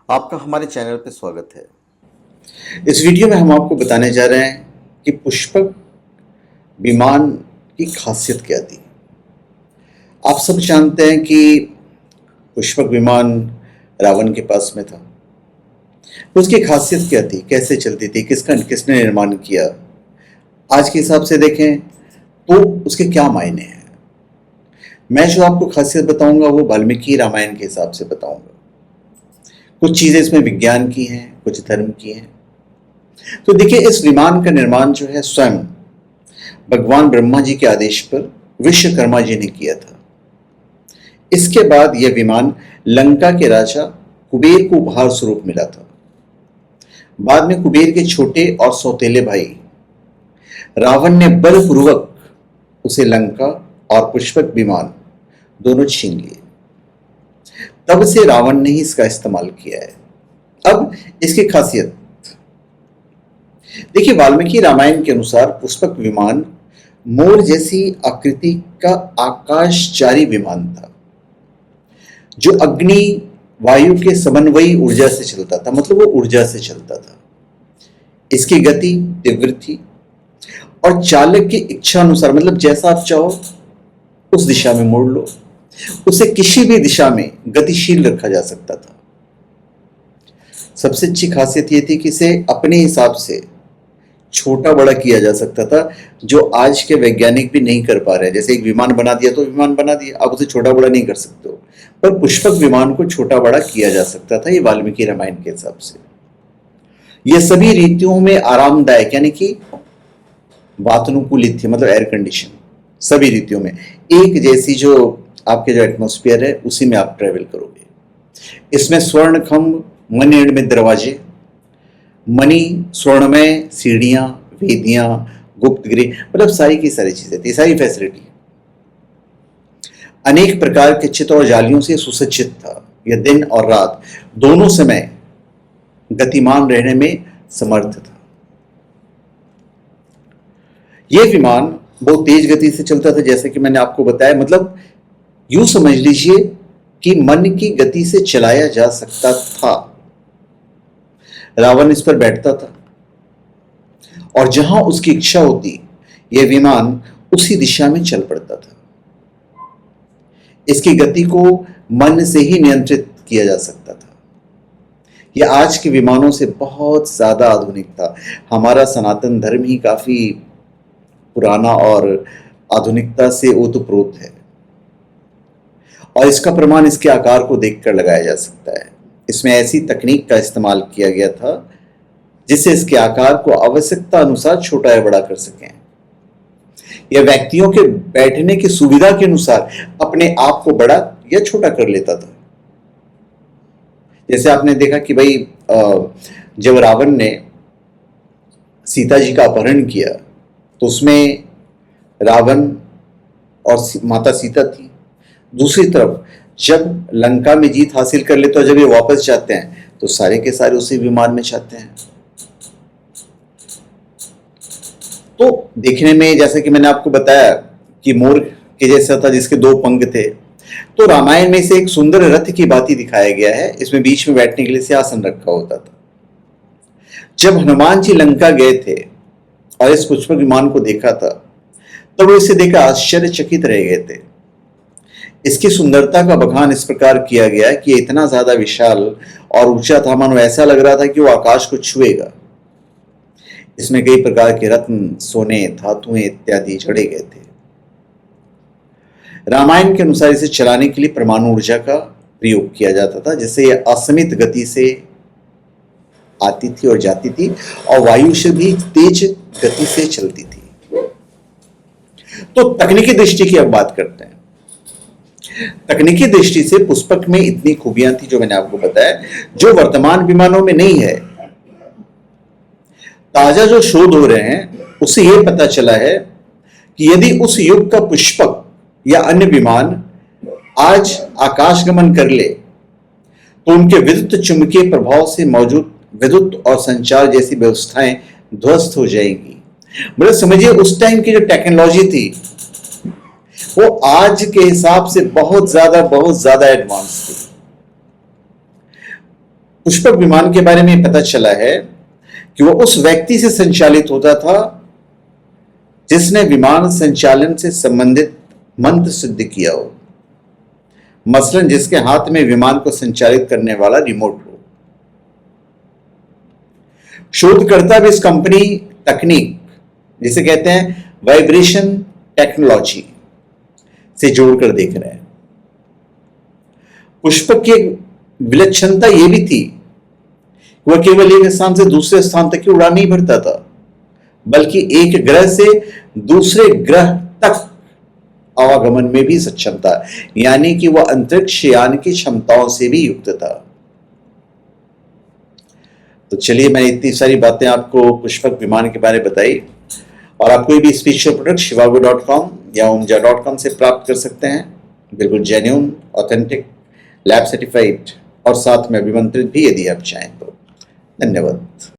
आपका हमारे चैनल पे स्वागत है। इस वीडियो में हम आपको बताने जा रहे हैं कि पुष्पक विमान की खासियत क्या थी। आप सब जानते हैं कि पुष्पक विमान रावण के पास में था। उसकी खासियत क्या थी, कैसे चलती थी, किसने निर्माण किया, आज के हिसाब से देखें तो उसके क्या मायने हैं। मैं जो आपको खासियत बताऊंगा वो वाल्मीकि रामायण के हिसाब से बताऊंगा। कुछ चीज़ें इसमें विज्ञान की हैं, कुछ धर्म की हैं। तो देखिए, इस विमान का निर्माण जो है स्वयं भगवान ब्रह्मा जी के आदेश पर विश्वकर्मा जी ने किया था। इसके बाद यह विमान लंका के राजा कुबेर को उपहार स्वरूप मिला था। बाद में कुबेर के छोटे और सौतेले भाई रावण ने बलपूर्वक उसे लंका और पुष्पक विमान दोनों छीन लिए। तब से रावण ने ही इसका इस्तेमाल किया है। अब इसकी खासियत देखिए, वाल्मीकि रामायण के अनुसार पुष्पक विमान मोर जैसी आकृति का आकाशचारी विमान था जो अग्नि वायु के समन्वयी ऊर्जा से चलता था, मतलब वो ऊर्जा से चलता था। इसकी गति तीव्र थी और चालक की इच्छा अनुसार, मतलब जैसा आप चाहो उस दिशा में मोड़ लो, उसे किसी भी दिशा में गतिशील रखा जा सकता था। सबसे अच्छी खासियत यह थी कि इसे अपने हिसाब से छोटा बड़ा किया जा सकता था, जो आज के वैज्ञानिक भी नहीं कर पा रहे हैं। जैसे एक विमान बना दिया तो विमान बना दिया, आप उसे छोटा बड़ा नहीं कर सकते हो, पर पुष्पक विमान को छोटा बड़ा किया जा सकता था। ये वाल्मीकि रामायण के हिसाब से ये सभी रीतियों में आरामदायक, यानी कि वातानुकूलित थी, मतलब एयर कंडीशन। सभी रीतियों में एक जैसी जो आपके जो एटमॉस्फेयर है उसी में आप ट्रेवल करोगे। इसमें स्वर्ण खंभ, मणिनिर्मित दरवाजे, मणि स्वर्णमय सीढ़ियां, वेदियां, गुप्त गृह, मतलब सारी की सारी चीजें थी, सारी फैसिलिटी। अनेक प्रकार के चित्र और जालियों से सुसज्जित था। यह दिन और रात दोनों समय गतिमान रहने में समर्थ था। यह विमान बहुत तेज गति से चलता था, जैसे कि मैंने आपको बताया। मतलब यूं समझ लीजिए कि मन की गति से चलाया जा सकता था। रावण इस पर बैठता था और जहां उसकी इच्छा होती यह विमान उसी दिशा में चल पड़ता था। इसकी गति को मन से ही नियंत्रित किया जा सकता था। यह आज के विमानों से बहुत ज्यादा आधुनिक था। हमारा सनातन धर्म ही काफी पुराना और आधुनिकता से ओतप्रोत है, और इसका प्रमाण इसके आकार को देखकर लगाया जा सकता है। इसमें ऐसी तकनीक का इस्तेमाल किया गया था जिससे इसके आकार को आवश्यकता अनुसार छोटा या बड़ा कर सकें। यह व्यक्तियों के बैठने की सुविधा के अनुसार अपने आप को बड़ा या छोटा कर लेता था। जैसे आपने देखा कि भाई जब रावण ने सीता जी का अपहरण किया तो उसमें रावण और माता सीता थी। दूसरी तरफ जब लंका में जीत हासिल कर लेते और जब ये वापस जाते हैं तो सारे के सारे उसी विमान में जाते हैं। तो देखने में, जैसे कि मैंने आपको बताया कि मोर के जैसा था जिसके दो पंख थे, तो रामायण में से एक सुंदर रथ की बात ही दिखाया गया है। इसमें बीच में बैठने के लिए सिंहासन रखा होता था। जब हनुमान जी लंका गए थे और इस पुष्पक विमान को देखा था तब वो इसे देखकर आश्चर्यचकित रह गए थे। इसकी सुंदरता का बखान इस प्रकार किया गया कि ये इतना ज्यादा विशाल और ऊंचा था, मानो ऐसा लग रहा था कि वो आकाश को छुएगा। इसमें कई प्रकार के रत्न, सोने, धातुएं इत्यादि जड़े गए थे। रामायण के अनुसार इसे चलाने के लिए परमाणु ऊर्जा का प्रयोग किया जाता था, जिससे यह असीमित गति से आती थी और जाती थी, और वायु से भी तेज गति से चलती थी। तो तकनीकी दृष्टि की अब बात करते हैं। तकनीकी दृष्टि से पुष्पक में इतनी खूबियां थी जो मैंने आपको बताया, जो वर्तमान विमानों में नहीं है। ताजा जो शोध हो रहे हैं उससे यह पता चला है कि यदि उस युग का पुष्पक या अन्य विमान आज आकाशगमन कर ले तो उनके विद्युत चुंबकीय प्रभाव से मौजूद विद्युत और संचार जैसी व्यवस्थाएं ध्वस्त हो जाएंगी। मतलब समझिए, उस टाइम की जो टेक्नोलॉजी थी वो आज के हिसाब से बहुत ज्यादा एडवांस थी। पुष्पक विमान के बारे में पता चला है कि वो उस व्यक्ति से संचालित होता था जिसने विमान संचालन से संबंधित मंत्र सिद्ध किया हो, मसलन जिसके हाथ में विमान को संचालित करने वाला रिमोट हो। शोधकर्ता भी इस कंपनी तकनीक, जिसे कहते हैं वाइब्रेशन टेक्नोलॉजी, से जोड़कर देख रहे हैं। पुष्पक की एक विलक्षणता यह भी थी, वह केवल एक स्थान से दूसरे स्थान तक की उड़ान नहीं भरता था, बल्कि एक ग्रह से दूसरे ग्रह तक आवागमन में भी सक्षम था, यानी कि वह अंतरिक्ष यान की क्षमताओं से भी युक्त था। तो चलिए, मैंने इतनी सारी बातें आपको पुष्पक विमान के बारे में बताई, और आप कोई भी स्पिरिचुअल प्रोडक्ट shivago.com या omja.com से प्राप्त कर सकते हैं, बिल्कुल जेन्युइन, ऑथेंटिक, लैब सर्टिफाइड और साथ में अभिमंत्रित भी, यदि आप चाहें तो। धन्यवाद।